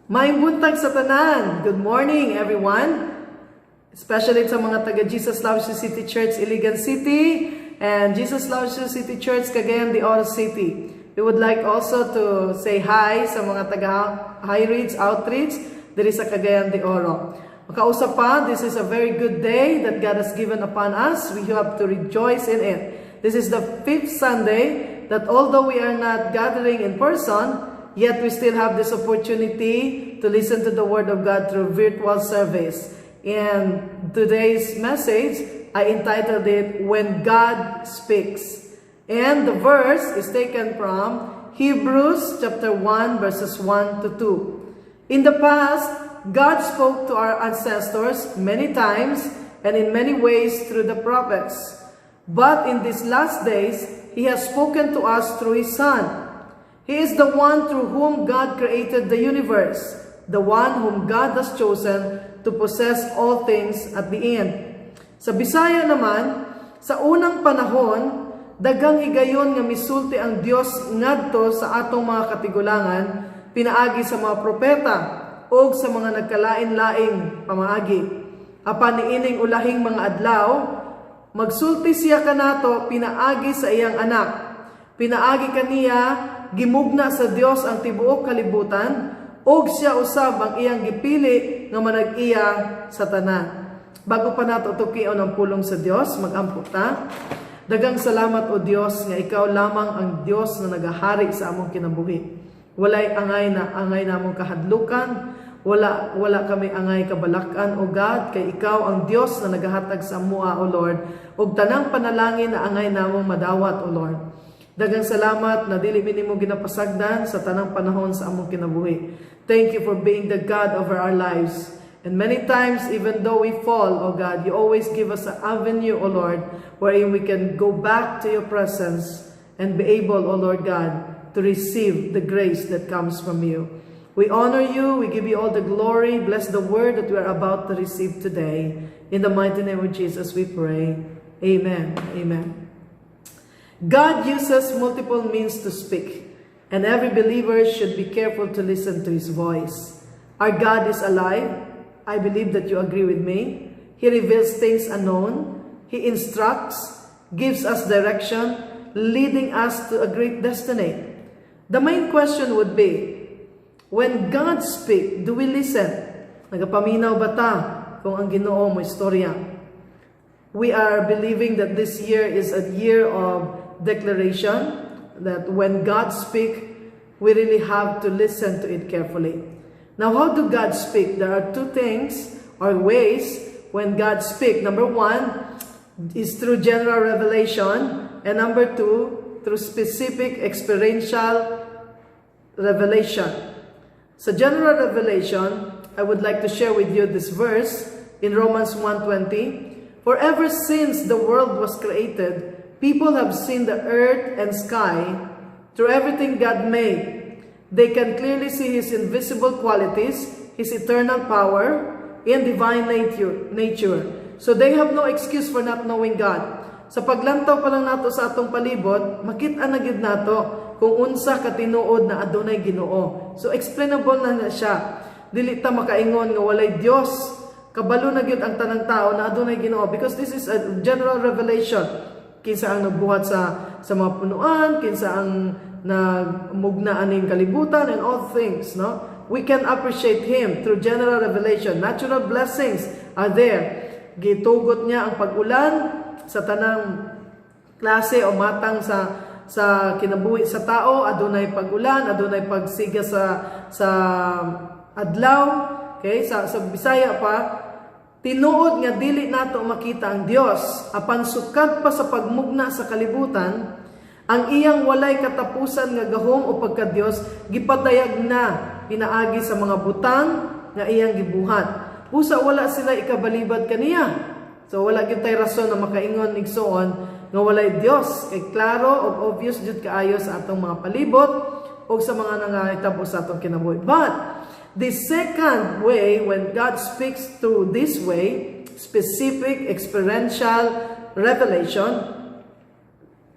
Maayong buntag sa tanan. Good morning, everyone. Especially sa mga taga Jesus Loves You City Church, Iligan City, and Jesus Loves You City Church, Cagayan de Oro City. We would like also to say hi sa mga taga High Reach Outreach diri sa Cagayan de Oro. Makausap pa, this is a very good day that God has given upon us. We have to rejoice in it. This is the 5th Sunday that although we are not gathering in person, yet we still have this opportunity to listen to the Word of God through virtual service. And today's message, I entitled it, When God Speaks. And the verse is taken from Hebrews chapter 1 verses 1 to 2. In the past, God spoke to our ancestors many times and in many ways through the prophets. But in these last days, He has spoken to us through His Son. He is the one through whom God created the universe, the one whom God has chosen to possess all things at the end. Sa Bisaya naman, sa unang panahon, daghang higayon nga misulti ang Dios ngadto sa atong mga katigulangan, pinaagi sa mga propeta o sa mga nagkalain-laing pamaagi. Apan niining ulahing mga adlaw, magsulti siya kanato pinaagi sa iyang anak. Pinaagi kaniya gimugna sa Dios ang tibuok kalibutan, og siya usab ang iyang gipili nga manag-iya sa tanan. Bago pa nato tukion ang pulong sa Dios, mag-ampot ta. Daghang salamat o Dios nga ikaw lamang ang Dios na nagahari sa among kinabuhi. Walay angay namong kahadlukan, wala kami angay kabalakan o God, kay ikaw ang Dios na nagahatag sa amua o Lord, ug tanang panalangin na angay namong madawat o Lord. Daghang salamat na dili minimo ginapasagdan sa tanang panahon sa among kinabuhi. Thank you for being the God over our lives. And many times, even though we fall, O God, you always give us an avenue, O Lord, wherein we can go back to your presence and be able, O Lord God, to receive the grace that comes from you. We honor you. We give you all the glory. Bless the word that we are about to receive today. In the mighty name of Jesus we pray. Amen. Amen. God uses multiple means to speak, and every believer should be careful to listen to His voice. Our God is alive. I believe that you agree with me. He reveals things unknown. He instructs, gives us direction, leading us to a great destiny. The main question would be, when God speaks, do we listen? Nagapaminaw ba ta kung ang Ginoo mo istorya? We are believing that this year is a year of declaration, that when God speaks, we really have to listen to it carefully. Now, how do God speak? There are two things or ways when God speaks. Number one is through general revelation, and number two, through specific experiential revelation. So, general revelation, I would like to share with you this verse in Romans 1:20. For ever since the world was created, people have seen the earth and sky through everything God made. They can clearly see His invisible qualities, His eternal power, and divine nature. So they have no excuse for not knowing God. Sa paglantaw pa lang nato sa atong palibot, makita na gid nato kung unsa ka tinuod na adunay Ginoo. So explainable na siya. Dili ta makaingon nga walay Dios. Kabalo na gyud ang tanang tao na adunay Ginoo, because this is a general revelation. Kinsa ang nagbuhat sa mga punuan, kinsa ang nagmugna aning kalibutan, and all things, no? We can appreciate Him through general revelation. Natural blessings are there. Gitugot niya ang pag-ulan sa tanang klase o matang sa kinabuhi sa tao, adunay pag-ulan, adunay pagsiga sa adlaw. Okay, sa Bisaya pa, tinuod nga dili nato makita ang Dios, apan sukat pa sa pagmugna sa kalibutan, ang iyang walay katapusan nga gahom o pagka-Dios gipatayag na pinaagi sa mga butang nga iyang gibuhat. Pusa wala sila ikabalibad kaniya. So wala gyud tay rason na makaingon igsoon nga walay Dios. Kay klaro o obvious jud kaayo sa atong mga palibot o sa mga nangahitabo sa atong kinabuhi. But the second way, when God speaks through this way, specific experiential revelation,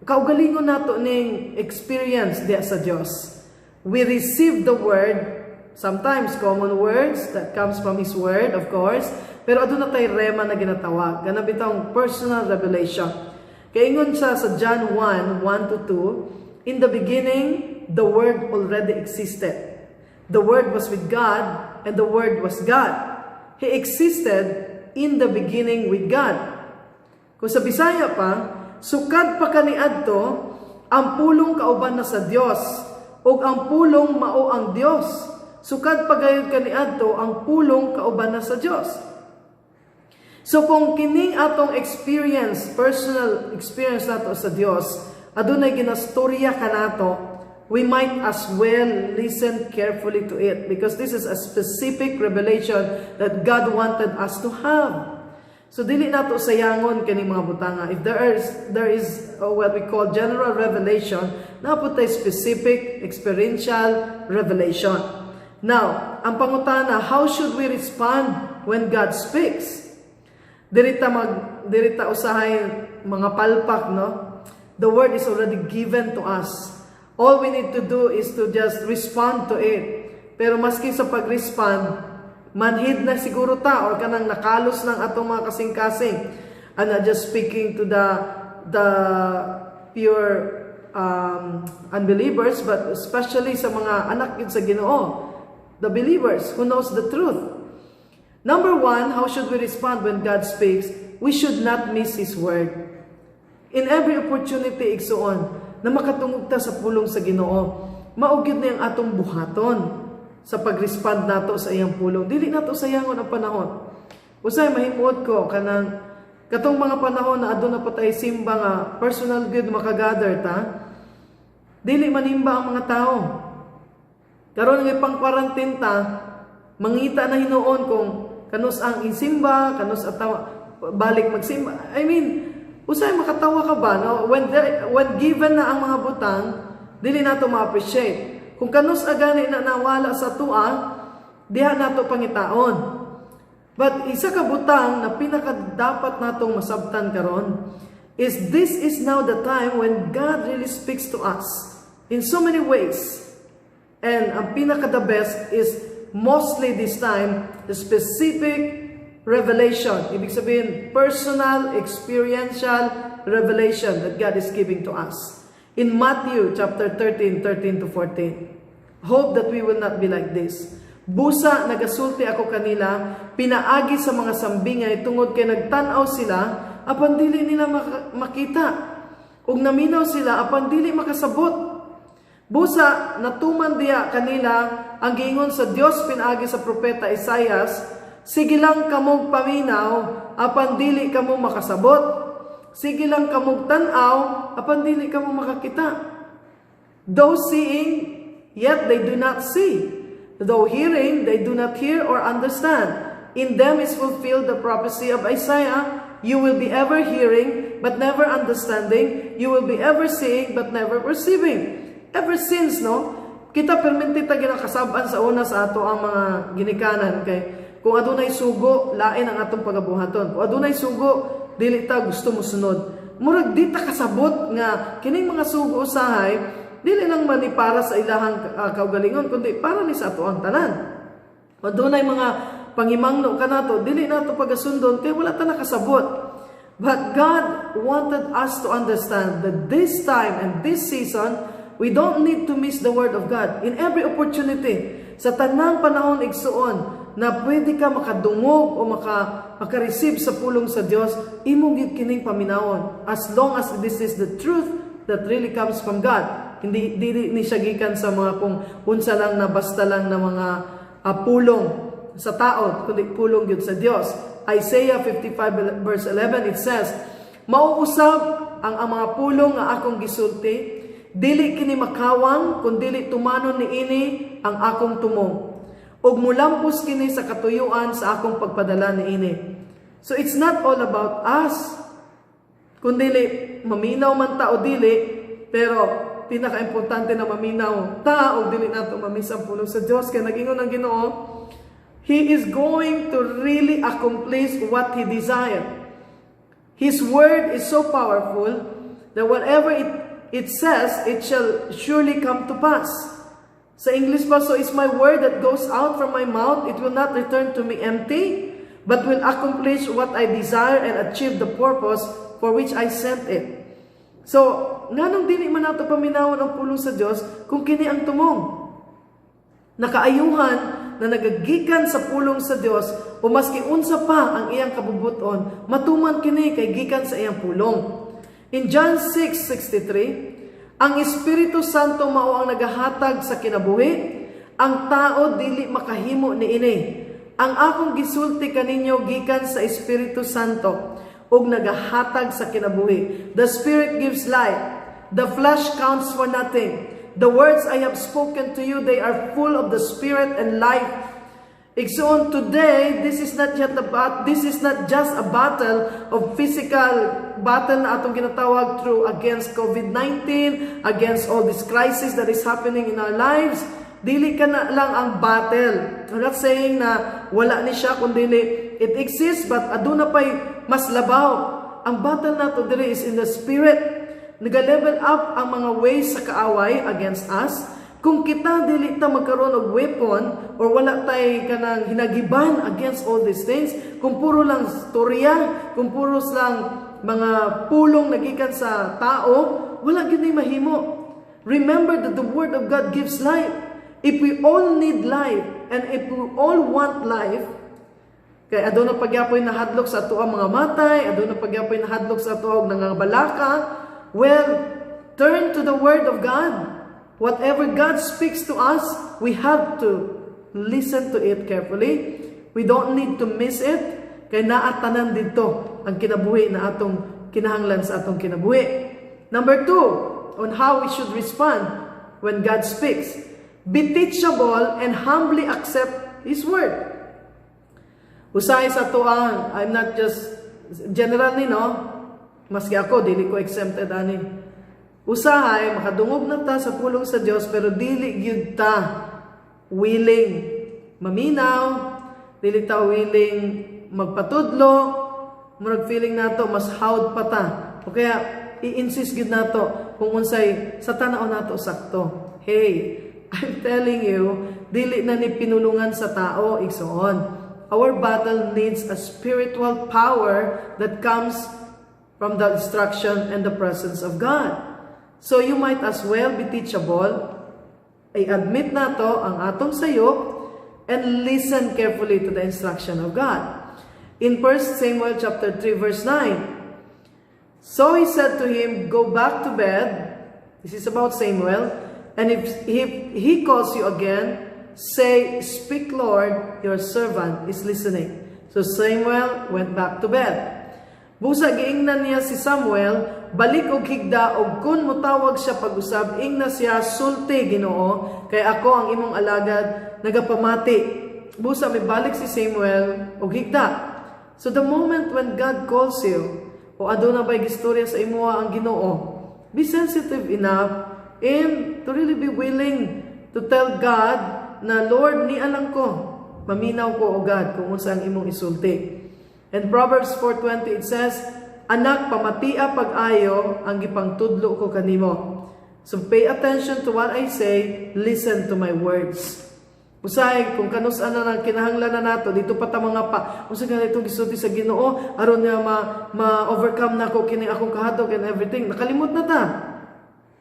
kaugalingon nato ning experience diya sa Dios. We receive the word Sometimes common words that comes from His Word, of course. Pero aduna tay rema na ginatawag. Ganun bitong personal revelation. Kaya ingon siya sa John 1:1-2, in the beginning, the Word already existed. The Word was with God, and the Word was God. He existed in the beginning with God. Kung sa Bisaya pa, sukad pa kaniadto ang pulong kauban na sa Dios, ug ang pulong mao ang Dios. Sukad pagayod kaniadto ang pulong kauban na sa Dios. So kung kining atong experience, personal experience nato sa Dios, adunay ginastorya kanato, we might as well listen carefully to it because this is a specific revelation that God wanted us to have. So dili nato sayangon kini mga butanga. If there is what we call general revelation, naputay specific experiential revelation. Now, ang pangutana, how should we respond when God speaks? Dirita usahay mga palpak, no? The word is already given to us. All we need to do is to just respond to it. Pero maski sa pag-respond, manhid na siguro ta or kanang nakalos ng atong mga kasing-kasing. I'm not just speaking to the pure unbelievers, but especially sa mga anak yun sa Ginoo, the believers who knows the truth. Number one, how should we respond when God speaks? We should not miss His word. In every opportunity, igsuon, na makatungog ta sa pulong sa Ginoo, maugid na yung atong buhaton sa pag-respond nato sa iyang pulong. Dili nato sayangon ang panahon. Usay mahimuot ko kanang katong mga panahon na aduna pa tayo simba nga personal good makagather ta. Dili manimba ang mga tao. Karon nga pang-quarantine ta, mangita na hinuon kung kanus ang isimba, kanus atawa balik magsimba. I mean, usay makatawa ka ba, no? When given na ang mga butang, dili nato ma-appreciate. Kung kanus agani na nawala sa tua, diha nato pangitaon. But isa ka butang na pinaka dapat natong masabtan karon is this is now the time when God really speaks to us in so many ways. And ang pinaka the best is mostly this time the specific revelation. Ibig sabihin, personal, experiential revelation that God is giving to us. In Matthew chapter 13:13-14. Hope that we will not be like this. Busa, nagasulti ako kanila, pinaagi sa mga sambingay tungod kay nagtanaw sila, apan dili nila makita. Ug naminaw sila, apan dili makasabot. Busa, natuman diya kanila ang giingon sa Dios pinaagi sa propeta Isaias, sige lang kamog paminaw, apan dili kamo makasabot. Sige lang kamog tanaw, apan dili kamo makakita. Though seeing, yet they do not see. Though hearing, they do not hear or understand. In them is fulfilled the prophecy of Isaiah, you will be ever hearing, but never understanding. You will be ever seeing, but never perceiving. Ever since, no, kita perminti ta ginakasab-an sa una sa ato ang mga ginikanan kay kung adunay sugo, lain ang atong pagabuhaton. Kung adunay sugo, dili ta gusto mo sunod. Murag di ta kasabot nga kining mga sugo usahay, dili lang man ni para sa ilahang kaugalingon kundi para ni sa ato ang tanan. Kung adunay mga pangimangno kanato, dili nato pagasundon kay wala ta nakasabot. But God wanted us to understand that this time and this season, we don't need to miss the Word of God. In every opportunity, sa tanang panahon igsuon, na pwede ka makadungog o maka-receive sa pulong sa Dios, imong gid kining paminawon. As long as this is the truth that really comes from God. Hindi ni siya gikan sa mga kung unsa lang na basta lang na mga pulong sa tao, kundi pulong gyud sa Dios. Isaiah 55 verse 11, it says, mauusab ang mga pulong nga akong gisulti, dili kini makawang, kung dili tumanon niini ang akong tumong. Og mulampos kini sa katuyuan sa akong pagpadala niini. So it's not all about us. Kung dili maminaw man ta o dili, pero pinaka-importante na maminaw ta o dili nato mamiss ang pulong sa Dios kay nagingon ang Ginoo, He is going to really accomplish what He desired. His word is so powerful that whatever it says, it shall surely come to pass. Sa English pa, so is my word that goes out from my mouth, it will not return to me empty, but will accomplish what I desire and achieve the purpose for which I sent it. So, nganong dili man nato paminawan ang pulong sa Dios kung kini ang tumong? Nakaayuhan na nagagikan sa pulong sa Dios o maski unsa pa ang iyang kabubuton, matuman kini kay gikan sa iyang pulong. In John 6:63, ang Espiritu Santo mao ang nagahatag sa kinabuhi, ang tao dili makahimo niini. Ang akong gisulti kaninyo gikan sa Espiritu Santo ug nagahatag sa kinabuhi. The Spirit gives life. The flesh counts for nothing. The words I have spoken to you, they are full of the Spirit and life. Igsoon, today, this is not just a battle of physical battle na atong ginatawag through against COVID-19, against all this crisis that is happening in our lives. Dili ka na lang ang battle. I'm not saying na wala ni siya, kundi it exists, but aduna pa'y mas labaw. Ang battle nato diri is in the Spirit. Nag-level up ang mga ways sa kaaway against us. Kung kita dili ta magkaroon og weapon or wala tay kanang hinagiban against all these things, kung puro lang storya, kung puro lang mga pulong nagikan sa tao, wala gyud ni mahimo. Remember that the word of God gives life. If we all need life and if we all want life, kay aduna pagyapoy nahadlok sa ato ang mga matay, aduna pagyapoy nahadlok sa ato ang nangabalaka, well, turn to the word of God. Whatever God speaks to us, we have to listen to it carefully. We don't need to miss it. Kaya naatanan dito ang kinabuhi na atong kinahanglan sa atong kinabuhi. Number 2, on how we should respond when God speaks. Be teachable and humbly accept His word. Usay sa tuang, I'm not just, generally no, maski ako, dili ko exempted ani. Usahay, makadungog na ta sa pulong sa Dios, pero dili gyud ta willing maminaw, dili ta willing magpatudlo, murag feeling nato mas hawd pa ta. O kaya i-insist gyud nato kung unsay sa tanaw nato sakto. Hey, I'm telling you, dili na ni pinulungan sa tao igsoon. Our battle needs a spiritual power that comes from the instruction and the presence of God. So you might as well be teachable, i-admit na to ang atong sayop, and listen carefully to the instruction of God. In 1 Samuel chapter 3 verse 9, so he said to him, go back to bed. This is about Samuel. And if he calls you again, say, speak Lord, your servant is listening. So Samuel went back to bed. Busa giingnan niya si Samuel, balik og higda og kun mutawag siya pag-usab, ingna siya, sulti Ginoo, kay ako ang imong alagad nagapamati. Busa may balik si Samuel og higda. So the moment when God calls you, o aduna ba'y gistorya sa imuha ang Ginoo, be sensitive enough and to really be willing to tell God na, Lord, ni alam ko, maminaw ko o God kung unsa ang imong isulti. In Proverbs 4:20 it says, anak, pamatia pag-ayo ang gipangtudlo ko kanimo. So pay attention to what I say, listen to my words. Usay, kung kanus-an na ng kinahanglan na nato, dito pa ta mga pa, unsa nga itong gisulti sa Ginoo, aron nga ma-overcome na ko kini akong kahadlok and everything. Nakalimot na ta.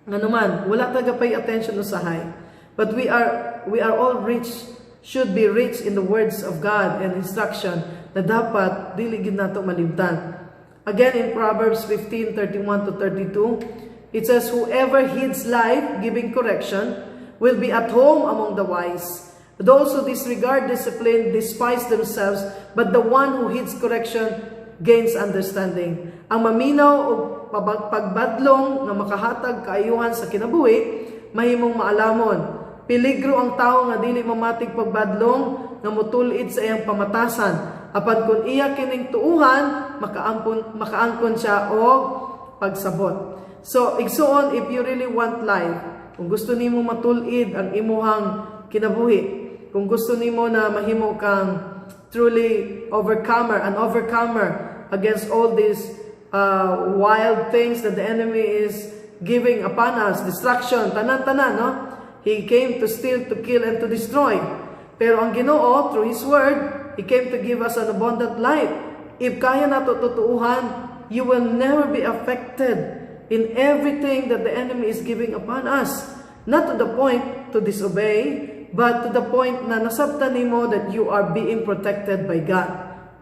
Nga naman, wala taga pay attention usahay. But we are all rich, should be rich in the words of God and instruction na dapat dili gid nato malimtan. Again in Proverbs 15:31-32, it says, whoever heeds life, giving correction, will be at home among the wise. Those who disregard discipline despise themselves, but the one who heeds correction gains understanding. Ang maminaw o pagbadlong nga makahatag kaayuhan sa kinabuhi, mahimong maalamon. Peligro ang tao nga dili mamatig pagbadlong nga mutulid sa iyang pamatasan. Apan kung iya kining tuuhan, makaangkon siya og pagsabot. So, igsuon, if you really want life, kung gusto nimo matulid ang imuhang kinabuhi, kung gusto nimo na mahimo kang truly an overcomer against all these wild things that the enemy is giving upon us, distraction, tanan-tanan, no? He came to steal, to kill, and to destroy. Pero ang Ginoo, through His Word, He came to give us an abundant life. If kaya nato tutuuhan, you will never be affected in everything that the enemy is giving upon us. Not to the point to disobey, but to the point na nasabtan nimo that you are being protected by God.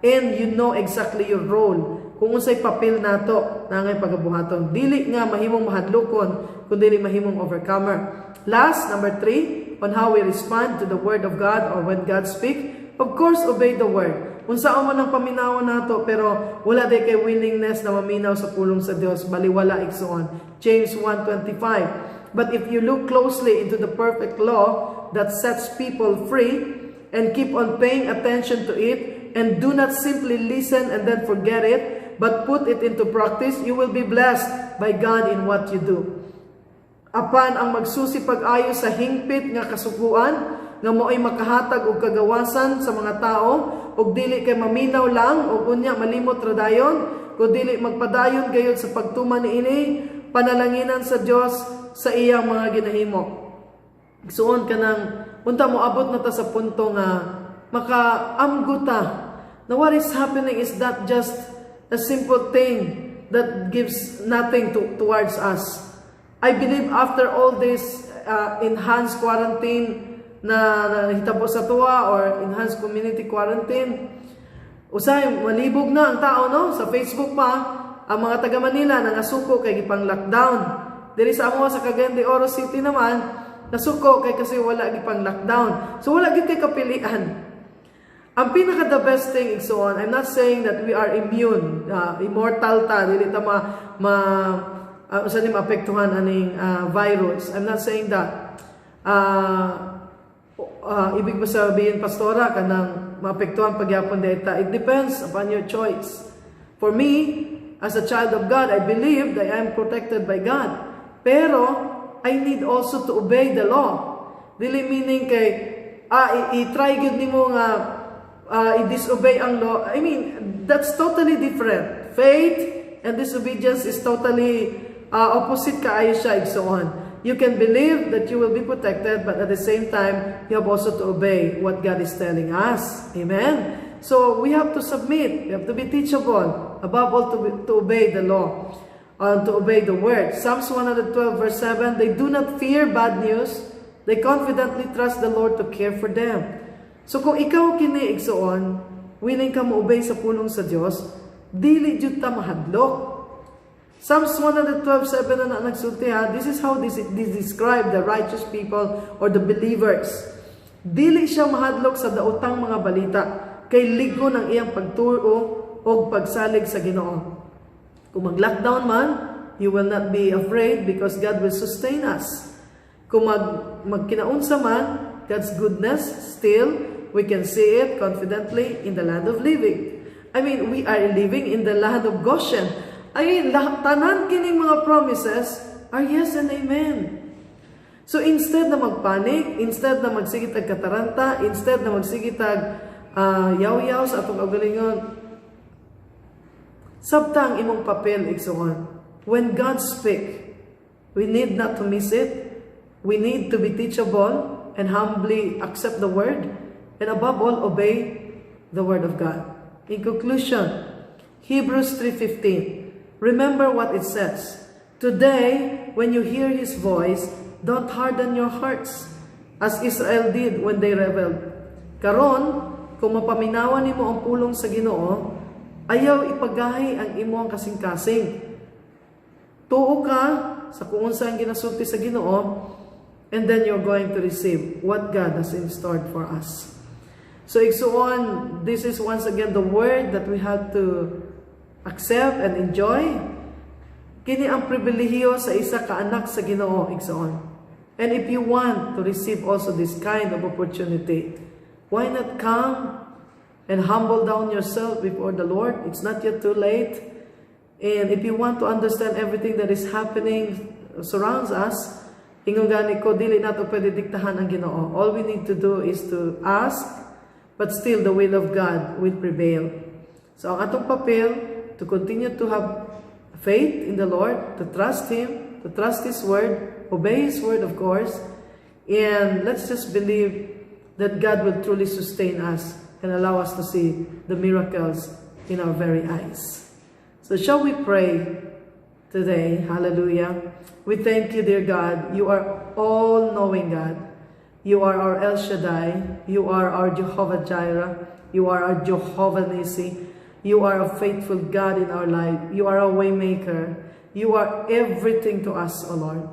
And you know exactly your role. Kung unsay papel nato na ngay pagabuhaton. Dili nga mahimong mahadlokon, kundi mahimong overcomer. Last, number 3, on how we respond to the Word of God or when God speaks. Of course, obey the Word. Unsa man ang paminawan nato, pero wala day kay willingness na maminaw sa pulong sa Dios, baliwala igsoon. James 1:25. But if you look closely into the perfect law that sets people free and keep on paying attention to it and do not simply listen and then forget it, but put it into practice, you will be blessed by God in what you do. Apan ang magsusi pag-ayo sa hingpit nga kasukuan nga mo'y makahatag og kagawasan sa mga tao ug dili kay maminaw lang ug unya malimot ra dayon kun dili magpadayon gayud sa pagtuman niini panalanginan sa Dios sa iyang mga ginahimo. Igsuon kanang unta mo abot na ta sa punto nga makaamguta na what is happening is not just a simple thing that gives nothing towards us. I believe after all this enhanced quarantine na hitabo sa tuwa or enhanced community quarantine, usay malibog na ang tao no sa Facebook pa ang mga taga Manila nangasuko kay gipang lockdown. Diri sa amo sa Cagayan de Oro City naman nasuko kay kasi wala gipang lockdown. So wala gid kay kapilian. Ang pinaka the best thing igsoon, I'm not saying that we are immune, immortal ta, dili ta usa ni maapektuhan aning virus. I'm not saying that. Ibig ba sabihin, pastora, kanang maapektuhan pagyapon data? It depends upon your choice. For me, as a child of God, I believe that I am protected by God. Pero, I need also to obey the law. Dili meaning kay, i-try good ni mo nga, i-disobey ang law. I mean, that's totally different. Faith and disobedience is totally opposite kaayo siya, igsoon. You can believe that you will be protected, but at the same time, you have also to obey what God is telling us. Amen? So, we have to submit. We have to be teachable. Above all, to obey the law. To obey the word. Psalms 112 verse 7, they do not fear bad news. They confidently trust the Lord to care for them. So, kung ikaw kini igsoon, willing ka mo-obey sa pulong sa Diyos, dili jud ta mahadlok. Psalms 112:7 na nagsulti ha, this is how this describe the righteous people or the believers. Dili siya mahadlok sa daotang mga balita, kay ligo ng iyang pagturo o pagsalig sa Ginoo. Kung mag-lockdown man, you will not be afraid because God will sustain us. Kung magkinaunsa man, God's goodness, still, we can see it confidently in the land of living. I mean, we are living in the land of Goshen. Ay, tanan kining mga promises are yes and amen. So instead na magpanik, instead na magsigitag kataranta, instead na magsigitag yaw-yaw sa atong kaugalingon, sabtang imong papel igsoon. When God speak, we need not to miss it. We need to be teachable and humbly accept the word, and above all, obey the word of God. In conclusion, Hebrews 3:15. Remember what it says. Today, when you hear His voice, don't harden your hearts, as Israel did when they rebelled. Karon, kung mapaminawan nimo ang pulong sa Ginoo, ayaw ipagahi ang imong kasing-kasing. Tuo ka sa kung unsa ang ginasulti sa Ginoo, and then you're going to receive what God has in store for us. So, igsuon, this is once again the word that we have to accept and enjoy. Kini ang pribilehiyo sa isa ka anak sa Ginoo, igsoon. And if you want to receive also this kind of opportunity, why not come and humble down yourself before the Lord? It's not yet too late. And if you want to understand everything that is happening surrounds us, ingon gani ko, dili nato pwede diktahan ang Ginoo. All we need to do is to ask, but still the will of God will prevail. So ang atong papel, to continue to have faith in the Lord, to trust Him, to trust His Word, obey His Word of course, And let's just believe that God will truly sustain us and allow us to see the miracles in our very eyes. So shall we pray today? Hallelujah. We thank you, dear God. You are all-knowing God. You are our El Shaddai. You are our Jehovah Jireh. You are our Jehovah Nissi. You are a faithful God in our life. You are a way maker. You are everything to us, O Lord.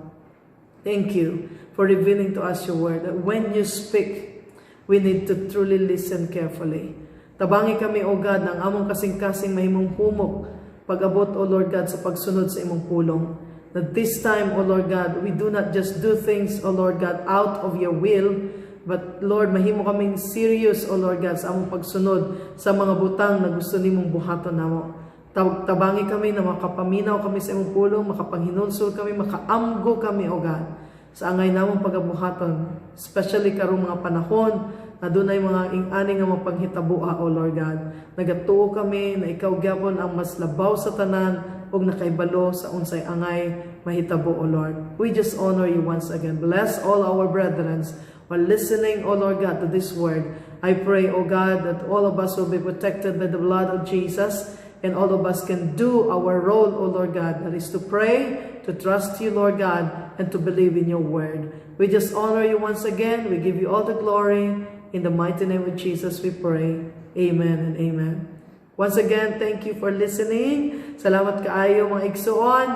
Thank you for revealing to us your word, that when you speak, we need to truly listen carefully. Tabangi kami, O God, ng among kasing-kasing mahimong humok, pag-abot, O Lord God, sa pagsunod sa imong pulong. That this time, O Lord God, we do not just do things, O Lord God, out of your will, but Lord, mahimo kaming serious, O Lord God, sa among pagsunod sa mga butang na gusto nimong buhaton namo. Tabangi kami na makapaminaw kami sa imong pulong, makapanghinulsol kami, makaamgo kami, O God, sa angay namong pagabuhaton, especially karong mga panahon na dunay mga ing-ani nga mapanghitaboa, O Lord God. Nagatuo kami na ikaw gyapon ang mas labaw sa tanan ug nakaibalo sa unsay angay mahitabo, O Lord. We just honor you once again. Bless all our brethren while listening, O Lord God, to this word. I pray, O God, that all of us will be protected by the blood of Jesus, and all of us can do our role, O Lord God, that is to pray, to trust you, Lord God, and to believe in your word. We just honor you once again. We give you all the glory. In the mighty name of Jesus we pray. Amen and amen. Once again, thank you for listening. Salamat kaayo mga igsoon.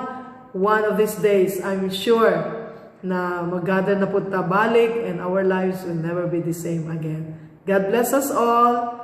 One of these days, I'm sure na mag-gather na punta balik and our lives will never be the same again. God bless us all.